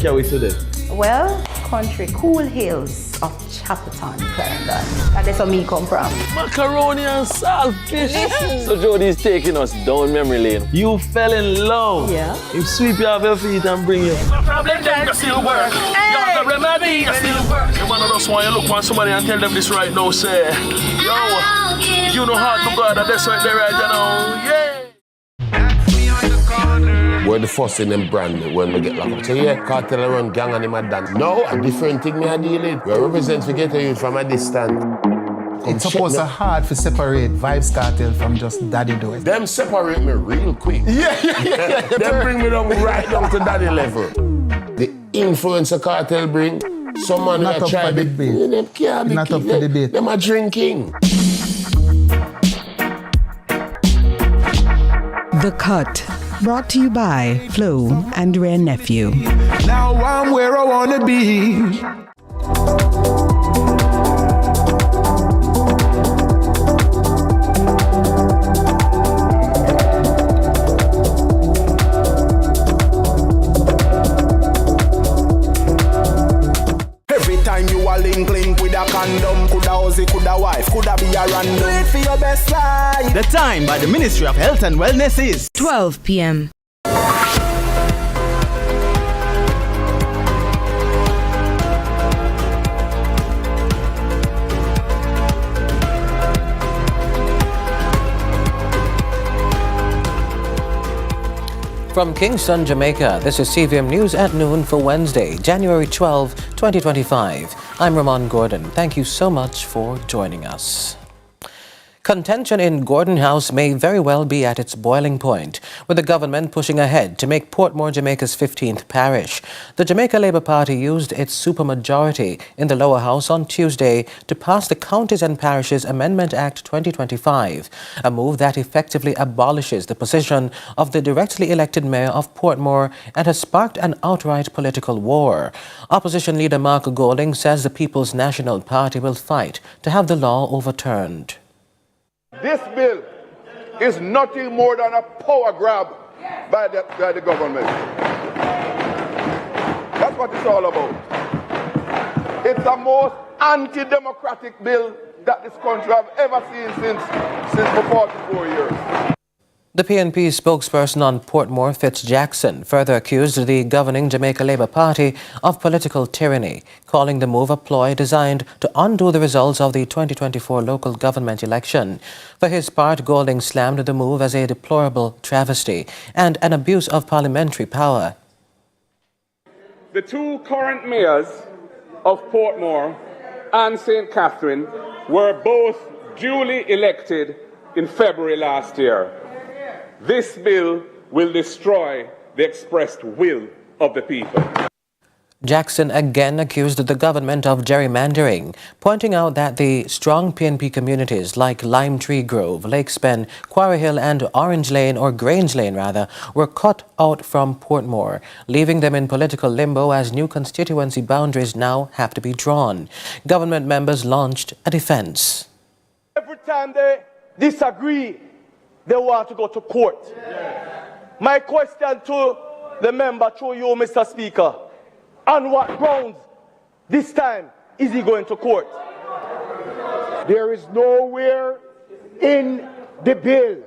carry today? Well, country Cool Hills of Chapelton, Clarendon. That's where me come from. Macaroni and saltfish. So Jody's taking us down memory lane. You fell in love. Yeah. You sweep you off your feet and bring you. No problem, then you still work. You're the remedy, you still work. You one of those one, you look on somebody and tell them this right now, say, yo, you know how to God, that's right there, right, you know, yeah. We're the first in them brand when we get locked up. So yeah, cartel around gang and him a dance. No, a different thing me a deal with. We represent to get a youth from a distance. It's supposed to hard to separate Vibes Cartel from just Daddy Doe. Them separate me real quick. Yeah. Them bring me down right down to Daddy level. The influence a cartel bring, someone Not who up try for debate. them can't be Not up for debate. Them are drinking. The Cut, brought to you by Flo and Rare Nephew. Now I'm where I wanna be. You a link with a condom, coulda Ozzy, coulda wife, coulda be a random. Do it for your best life. The time by the Ministry of Health and Wellness is 12 p.m. From Kingston, Jamaica, this is CVM News at noon for Wednesday, January 12, 2025. I'm Ramon Gordon. Thank you so much for joining us. Contention in Gordon House may very well be at its boiling point, with the government pushing ahead to make Portmore Jamaica's 15th parish. The Jamaica Labour Party used its supermajority in the lower house on Tuesday to pass the Counties and Parishes Amendment Act 2025, a move that effectively abolishes the position of the directly elected mayor of Portmore and has sparked an outright political war. Opposition leader Mark Golding says the People's National Party will fight to have the law overturned. This bill is nothing more than a power grab by the government. That's what it's all about. It's the most anti-democratic bill that this country have ever seen since for 44 years. The PNP spokesperson on Portmore, Fitz Jackson, further accused the governing Jamaica Labour Party of political tyranny, calling the move a ploy designed to undo the results of the 2024 local government election. For his part, Golding slammed the move as a deplorable travesty and an abuse of parliamentary power. The two current mayors of Portmore and St. Catherine were both duly elected in February last year. This bill will destroy the expressed will of the people. Jackson again accused the government of gerrymandering, pointing out that the strong PNP communities like Lime Tree Grove, Lakespen, Quarry Hill and Orange Lane, or Grange Lane rather, were cut out from Portmore, leaving them in political limbo as new constituency boundaries now have to be drawn. Government members launched a defense. Every time they disagree, they want to go to court. My question to the member, through you, Mr. Speaker, on what grounds this time is he going to court? There is nowhere in the bill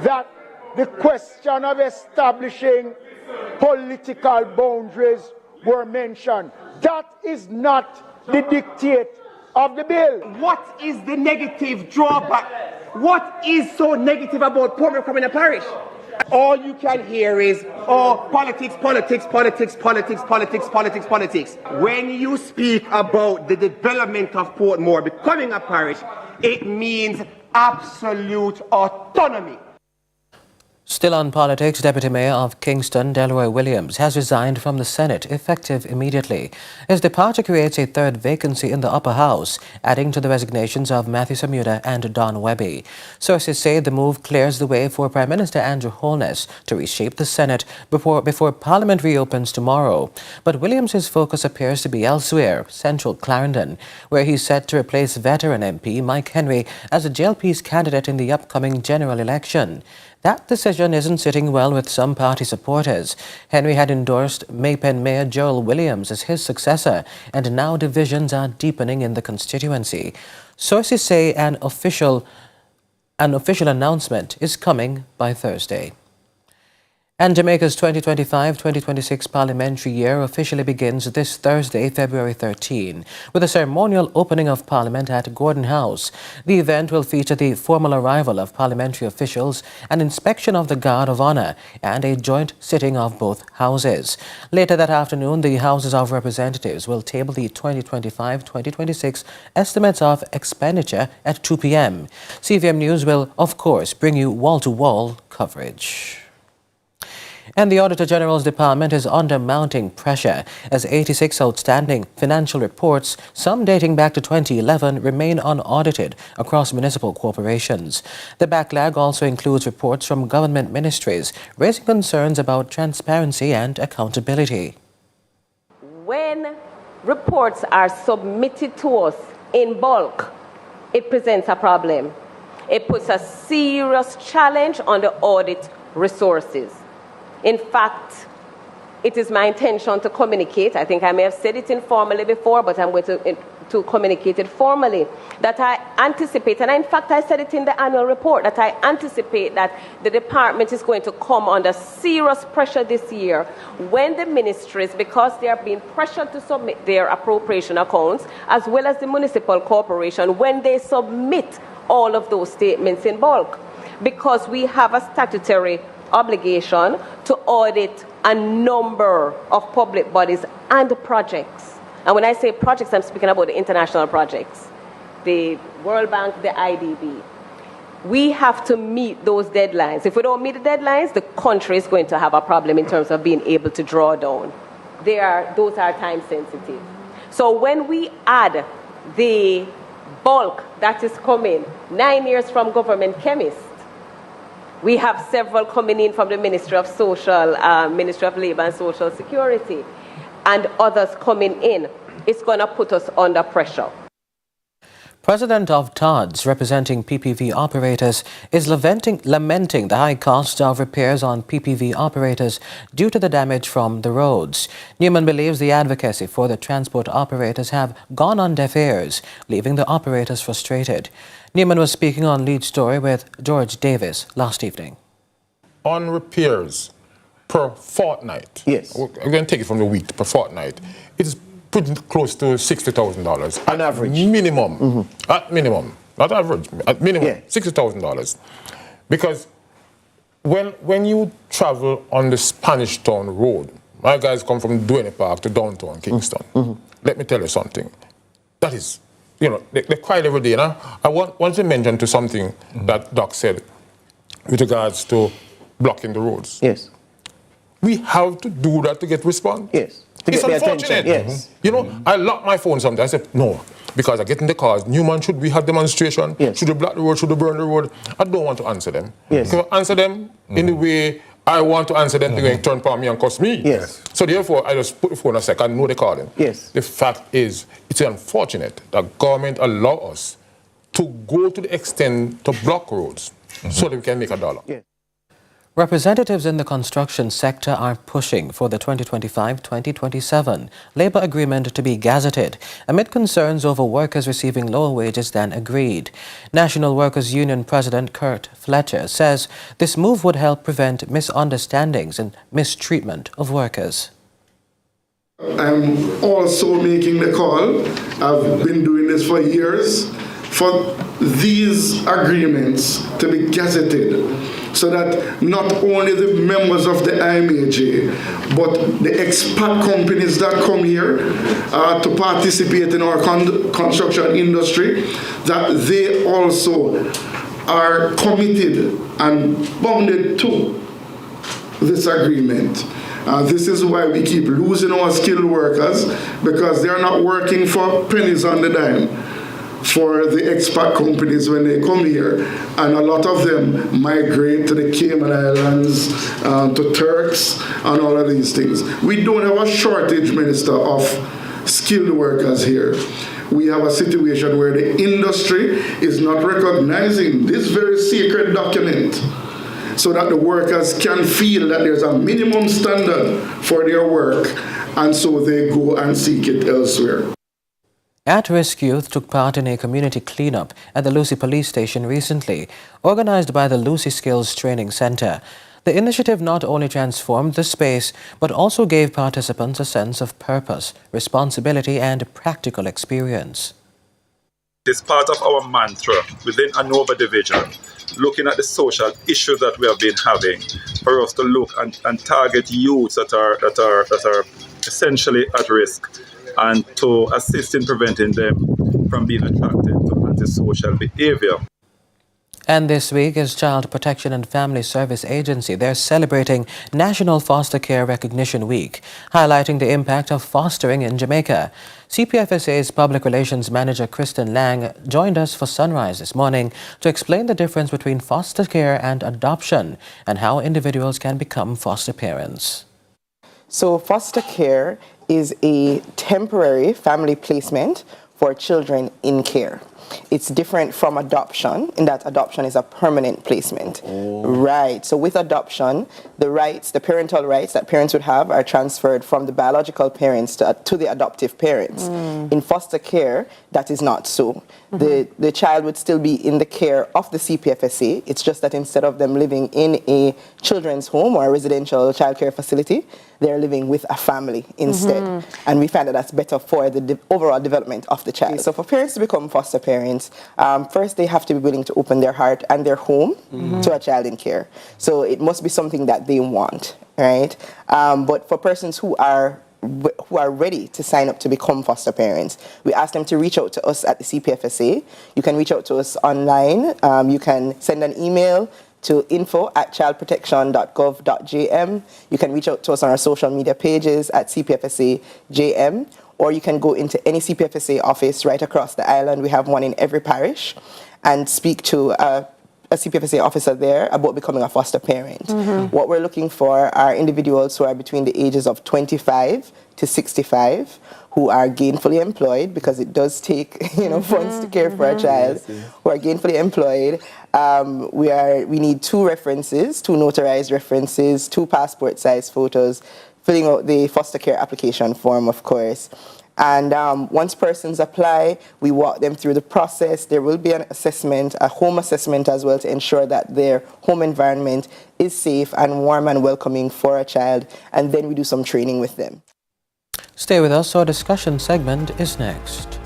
that the question of establishing political boundaries were mentioned. That is not the dictate of the bill. What is the negative drawback? What is so negative about Portmore becoming a parish? All you can hear is, oh, politics, politics, politics, politics, politics, politics, politics. When you speak about the development of Portmore becoming a parish, it means absolute autonomy. Still on politics, Deputy Mayor of Kingston, Delroy Williams, has resigned from the Senate, effective immediately. His departure creates a third vacancy in the upper house, adding to the resignations of Matthew Samuda and Don Webby. Sources say the move clears the way for Prime Minister Andrew Holness to reshape the Senate before Parliament reopens tomorrow. But Williams' focus appears to be elsewhere, central Clarendon, where he's set to replace veteran MP Mike Henry as a JLP's candidate in the upcoming general election. That decision isn't sitting well with some party supporters. Henry had endorsed Maypen Mayor Joel Williams as his successor, and now divisions are deepening in the constituency. Sources say an official announcement is coming by Thursday. And Jamaica's 2025-2026 parliamentary year officially begins this Thursday, February 13, with a ceremonial opening of Parliament at Gordon House. The event will feature the formal arrival of parliamentary officials, an inspection of the Guard of Honor, and a joint sitting of both houses. Later that afternoon, the Houses of Representatives will table the 2025-2026 estimates of expenditure at 2 p.m. CVM News will, of course, bring you wall-to-wall coverage. And the Auditor General's Department is under mounting pressure as 86 outstanding financial reports, some dating back to 2011, remain unaudited across municipal corporations. The backlog also includes reports from government ministries, raising concerns about transparency and accountability. When reports are submitted to us in bulk, it presents a problem. It puts a serious challenge on the audit resources. In fact, it is my intention to communicate, I think I may have said it informally before, but I'm going to communicate it formally, that I anticipate, and in fact I said it in the annual report, that I anticipate that the department is going to come under serious pressure this year when the ministries, because they are being pressured to submit their appropriation accounts, as well as the municipal corporation, when they submit all of those statements in bulk. Because we have a statutory obligation to audit a number of public bodies and projects. And when I say projects, I'm speaking about the international projects, the World Bank, the IDB. We have to meet those deadlines. If we don't meet the deadlines, the country is going to have a problem in terms of being able to draw down. Those are time sensitive. So when we add the bulk that is coming 9 years from government chemists, we have several coming in from the Ministry of Ministry of Labour and Social Security, and others coming in. It's going to put us under pressure. President of TODS, representing PPV operators, is lamenting the high cost of repairs on PPV operators due to the damage from the roads. Newman believes the advocacy for the transport operators have gone on deaf ears, leaving the operators frustrated. Newman was speaking on Lead Story with George Davis last evening. On repairs per fortnight, yes, we're going to take it from the week per fortnight, it's pretty close to $60,000 on average. Minimum, at minimum, not average, at minimum, $60,000. Because when you travel on the Spanish Town Road, my guys come from Duane Park to downtown Kingston. Let me tell you something. That is, you know, they cry every day. Now, I want to mention to something that Doc said with regards to blocking the roads. Yes. We have to do that to get response. Yes. It's unfortunate. Yes. You know, I lock my phone sometimes. I say, no, because I get in the cars. Newman, should we have demonstration? Yes. Should we block the road? Should we burn the road? I don't want to answer them. Yes. If I answer them in the way I want to answer them, they're going to turn upon me and cost me. Yes. So therefore, I just put the phone aside. I know they're calling. Yes. The fact is, it's unfortunate that government allow us to go to the extent to block roads so that we can make a dollar. Yes. Representatives in the construction sector are pushing for the 2025-2027 labor agreement to be gazetted amid concerns over workers receiving lower wages than agreed. National Workers Union President Kurt Fletcher says this move would help prevent misunderstandings and mistreatment of workers. I'm also making the call. I've been doing this for years, for these agreements to be gazetted, so that not only the members of the IMAJ, but the expat companies that come here to participate in our construction industry, that they also are committed and bounded to this agreement. This is why we keep losing our skilled workers, because they're not working for pennies on the dime for the expat companies when they come here, and a lot of them migrate to the Cayman Islands, to Turks, and all of these things. We don't have a shortage, Minister, of skilled workers here. We have a situation where the industry is not recognizing this very sacred document. so that the workers can feel that there's a minimum standard for their work, and so they go and seek it elsewhere. At-risk youth took part in a community cleanup at the Lucy Police Station recently, organized by the Lucy Skills Training Center. The initiative not only transformed the space, but also gave participants a sense of purpose, responsibility, and practical experience. It's part of our mantra within ANOVA division, looking at the social issues that we have been having, for us to look and target youths that are essentially at risk, and to assist in preventing them from being attracted to antisocial behavior. And this week is Child Protection and Family Service Agency. They're celebrating National Foster Care Recognition Week, highlighting the impact of fostering in Jamaica. CPFSA's Public Relations Manager Kristen Lang joined us for Sunrise this morning to explain the difference between foster care and adoption and how individuals can become foster parents. So foster care is a temporary family placement for children in care. It's different from adoption in that adoption is a permanent placement. Right. So with adoption, the parental rights that parents would have are transferred from the biological parents to the adoptive parents. In foster care, that is not so. The child would still be in the care of the CPFSA. It's just that instead of them living in a children's home or a residential childcare facility, they're living with a family instead. And we find that that's better for the overall development of the child. So for parents to become foster parents, first they have to be willing to open their heart and their home to a child in care. So it must be something that they want, right? But for persons who are ready to sign up to become foster parents, we ask them to reach out to us at the CPFSA. You can reach out to us online. You can send an email to info@childprotection.gov.jm. You can reach out to us on our social media pages at CPFSA JM, or you can go into any CPFSA office right across the island. We have one in every parish, and speak to a CPFSA officer there about becoming a foster parent. What we're looking for are individuals who are between the ages of 25 to 65, who are gainfully employed, because it does take funds to care for a child, who are gainfully employed. We need 2 references, 2 notarized references, 2 passport-size photos, filling out the foster care application form, of course. And once persons apply, we walk them through the process. There will be an assessment, a home assessment as well, to ensure that their home environment is safe and warm and welcoming for a child. And then we do some training with them. Stay with us, our discussion segment is next.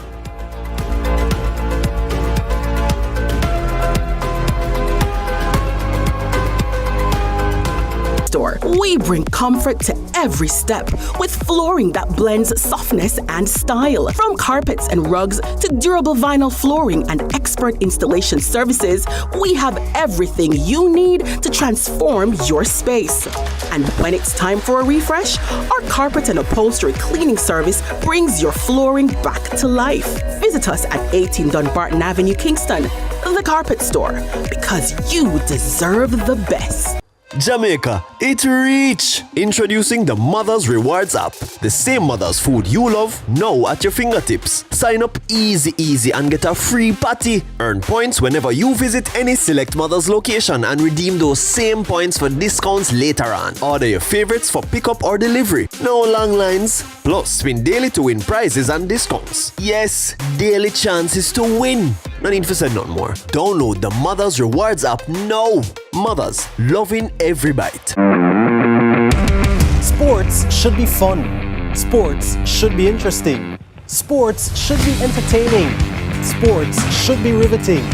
We bring comfort to every step with flooring that blends softness and style. From carpets and rugs to durable vinyl flooring and expert installation services, we have everything you need to transform your space. And when it's time for a refresh, our carpet and upholstery cleaning service brings your flooring back to life. Visit us at 18 Dunbarton Avenue, Kingston, the Carpet Store, because you deserve the best. Jamaica, it reach! Introducing the Mother's Rewards app. The same mother's food you love, now at your fingertips. Sign up easy and get a free patty. Earn points whenever you visit any select Mother's location and redeem those same points for discounts later on. Order your favorites for pickup or delivery. No long lines. Plus, spin daily to win prizes and discounts. Yes, daily chances to win. No need for say nothing more. Download the Mother's Rewards app now. Mothers, loving every bite. Sports should be fun. Sports should be interesting. Sports should be entertaining. Sports should be riveting.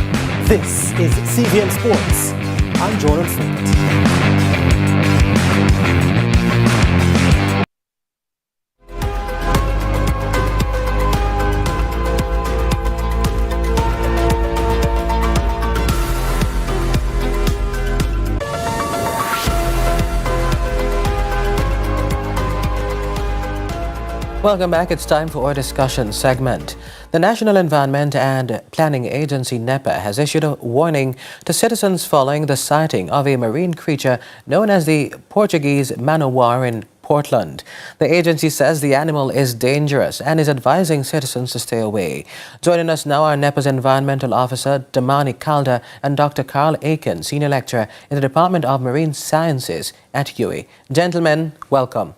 This is CVM Sports. I'm Jordan Flint. Welcome back. It's time for our discussion segment. The National Environment and Planning Agency, NEPA, has issued a warning to citizens following the sighting of a marine creature known as the Portuguese man-o-war in Portland. The agency says the animal is dangerous and is advising citizens to stay away. Joining us now are NEPA's Environmental Officer Damani Calder and Dr. Carl Aiken, Senior Lecturer in the Department of Marine Sciences at UWI. Gentlemen, welcome.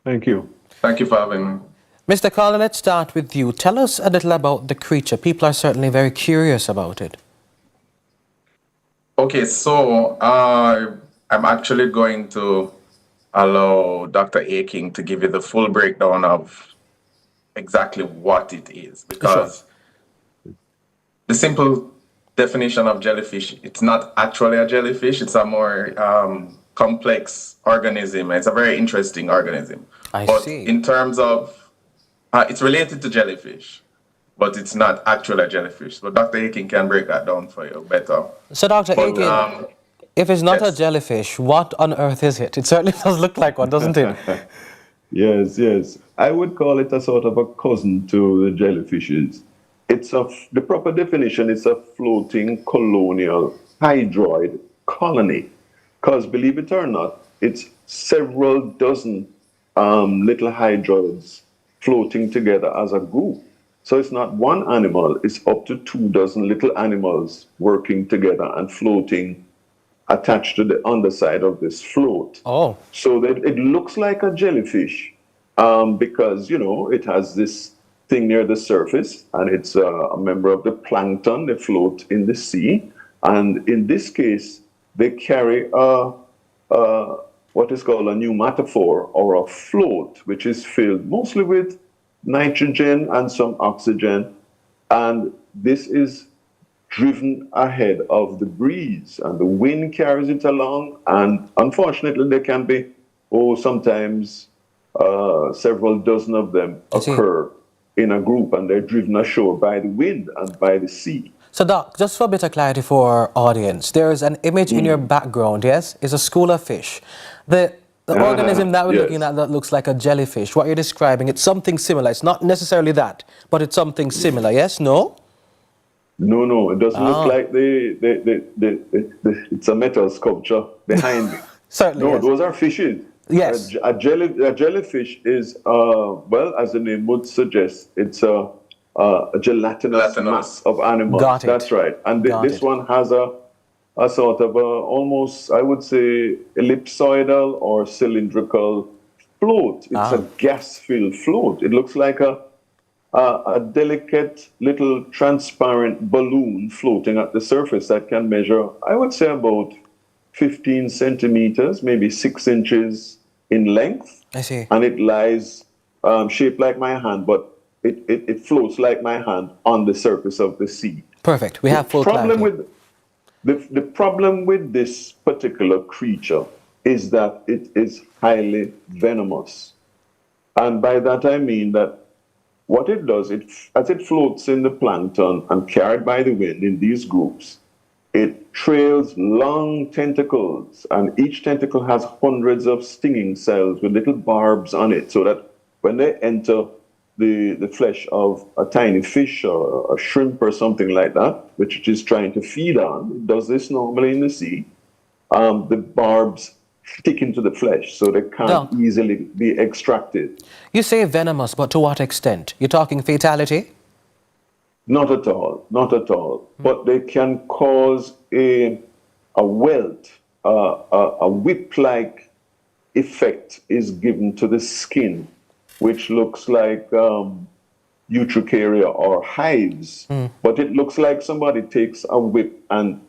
Thank you. Thank you for having me. Mr. Calder, let's start with you. Tell us a little about the creature. People are certainly very curious about it. Okay, so I'm actually going to allow Dr. Aiken to give you the full breakdown of exactly what it is, because the simple definition of jellyfish, it's not actually a jellyfish, it's a more complex organism. It's a very interesting organism. I see. In terms of, it's related to jellyfish, but it's not actually a jellyfish. So Dr. Aiken can break that down for you better. So Dr. Aiken, if it's not a jellyfish, what on earth is it? It certainly does look like one, doesn't it? Yes. I would call it a sort of a cousin to the jellyfishes. The proper definition is a floating colonial hydroid colony. Because believe it or not, it's several dozen little hydroids floating together as a group. So it's not one animal, it's up to 24 little animals working together and floating attached to the underside of this float. Oh. So that it looks like a jellyfish because, you know, it has this thing near the surface and it's a member of the plankton. They float in the sea. And in this case, they carry what is called a pneumatophore or a float, which is filled mostly with nitrogen and some oxygen. And this is driven ahead of the breeze and the wind carries it along. And unfortunately, there can be, sometimes several dozen of them occur in a group and they're driven ashore by the wind and by the sea. So Doc, just for a bit of clarity for our audience, there is an image in your background, yes? It's a school of fish. The organism that we're looking at that looks like a jellyfish, what you're describing, it's something similar. It's not necessarily that, but it's something similar, yes? No? No, it doesn't look like it's a metal sculpture behind it. Certainly, no, those are fishes. Yes. A jellyfish is, well, as the name would suggest, it's a gelatinous mass of animals. Got it. That's right. And this one has a sort of almost, I would say, ellipsoidal or cylindrical float. It's a gas-filled float. It looks like a delicate little transparent balloon floating at the surface that can measure, I would say, about 15 centimeters, maybe 6 inches in length. I see. And it lies shaped like my hand, but it floats like my hand on the surface of the sea. Perfect. We have full clarity. The problem with this particular creature is that it is highly venomous. And by that I mean that what it does, as it floats in the plankton and carried by the wind in these groups, it trails long tentacles, and each tentacle has hundreds of stinging cells with little barbs on it, so that when they enter the flesh of a tiny fish or a shrimp or something like that, which it is trying to feed on, it does this normally in the sea, the barbs stick into the flesh, so they can't easily be extracted. You say venomous, but to what extent? You're talking fatality? Not at all, not at all. But they can cause a welt, a whip-like effect is given to the skin, which looks like urticaria or hives. But it looks like somebody takes a whip and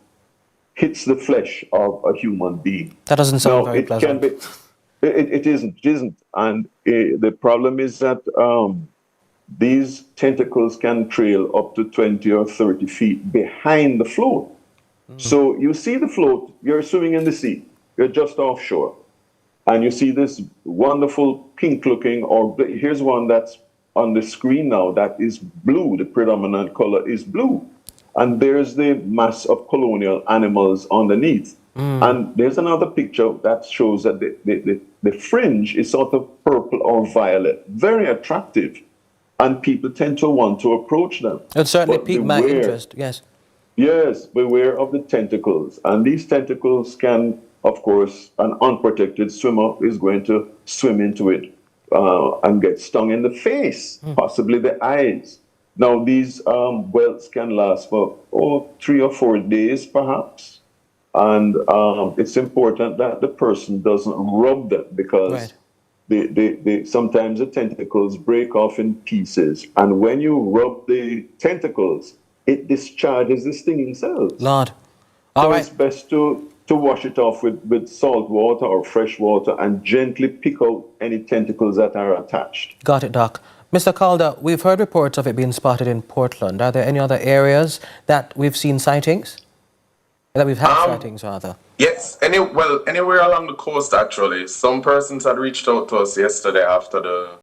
hits the flesh of a human being. That doesn't sound very pleasant. It isn't. And the problem is that these tentacles can trail up to 20 or 30 feet behind the float. So you see the float, you're swimming in the sea, you're just offshore, and you see this wonderful pink-looking, or here's one that's on the screen now that is blue, the predominant color is blue. And there's the mass of colonial animals underneath. And there's another picture that shows that the fringe is sort of purple or violet, very attractive. And people tend to want to approach them. It certainly piqued my interest, yes. Yes, beware of the tentacles. And these tentacles can of course, an unprotected swimmer is going to swim into it and get stung in the face, possibly the eyes. Now, these welts can last for 3 or 4 days, perhaps. And it's important that the person doesn't rub them because sometimes the tentacles break off in pieces. And when you rub the tentacles, it discharges the stinging cells. Lord. It's best to wash it off with salt water or fresh water and gently pick out any tentacles that are attached. Got it, Doc. Mr. Calder, we've heard reports of it being spotted in Portland. Are there any other areas that we've seen sightings? That we've had sightings, rather? Yes, anywhere along the coast, actually. Some persons had reached out to us yesterday after the